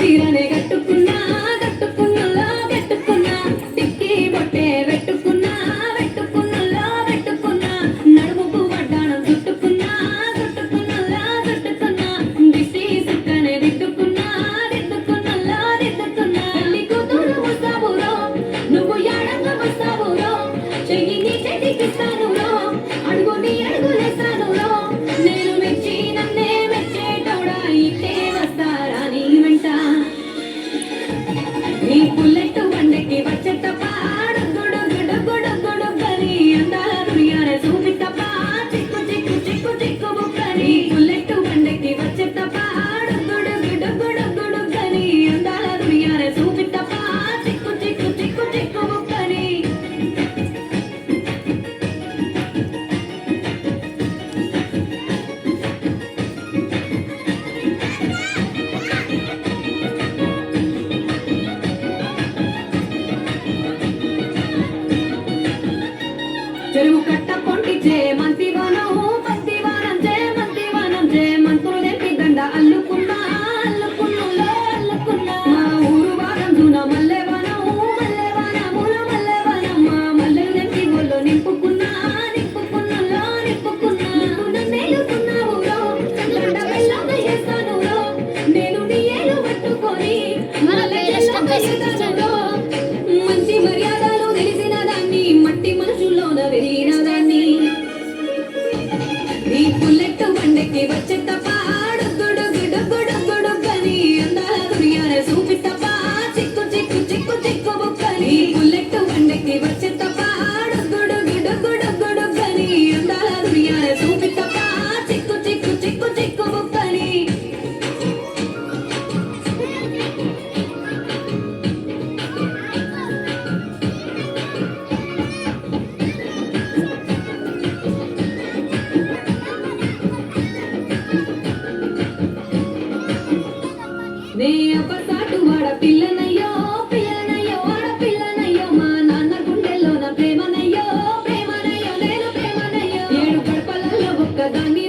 చీరనే కట్టుకున్నా కట్టుకున్నలో కట్టుకున్నా టిక్కి బొట్టే పెట్టుకున్నా పెట్టుకున్నలో పెట్టుకున్నా నడుముకు వడ్డాణం చుట్టుకున్నా చుట్టుకున్నలో చుట్టుకున్నా దిష్టి సుక్కనే దిద్దుకున్నా దిద్దుకున్నలో దిద్దుకున్నా పెళ్లి కూతురు వస్తావురో నువ్వు యాడంగా వస్తావురో చెయ్యి నీ చేతికిస్తాను రో అడుగు నీ అడుగులేస్తాను రో నేను మెచ్చి నన్నే మెచ్చేటోడా ఇట్టే వస్తారా నీ వెంట నీ బుల్లెట్ బండెక్కి వచ్చేట పాడు గుడు గుడు గుడు గుడు గని అందాల దునియానే చూపితప్ప చిక్కు చిక్కు చిక్కు చిక్కు బుక్కని బుల్లెట్ బండెక్కి వచ్చేట పాడు గుడు గుడు గుడు గుడు గని అందాల దునియానే చూపితప్ప చిక్కు చిక్కు చిక్కు చిక్కు బుక్కని చెరువు కట్ట పొంటిచే మంతివానం మంతివానం చే మంతివానం చే మంతులు తెప్పి దండ అల్లుకున్నా అల్లుకున్నులో అల్లుకున్నా మా ఊరు భాగం జూన మల్లెవనం మల్లెవనముల మల్లెవనం మా మల్లెలు తెప్పి ఒళ్ళో నింపుకున్నా నింపుకున్నులో నింపుకున్నా నువ్వు నన్నేలుకున్నావురో దండ బెల్లంగా చేస్తానురో నేను నీ ఏలు పట్టుకొని మల్లె మంచి మర్యాదలు తెలిసిన దాన్ని మట్టి మనుషుల్లోన వెలిగిన దాన్ని నీ బుల్లెట్ బండెక్కి వచ్చేట పాడు గుడు గుడు గుడు గుడు గని అందాల దునియానే చూపితప్ప చిక్కు చిక్కు చిక్కు చిక్కు బుక్కని బుల్లెట్ బండెక్కి వచ్చేట పాడు గుడు గుడు గుడు గుడు గని అందాల దునియానే చూపితప్ప చిక్కు చిక్కు చిక్కు చిక్కు బుక్కని నే అప్పసాటు వాడ పిల్లనయ్యో పిల్లనయ్యో వాడ పిల్లనయ్యో మా నాన్న గుండెల్లో నా ప్రేమనయ్యో ప్రేమనయ్యో నేను ప్రేమనయ్యో ఏడు గడపలలో ఒక్కదాన్ని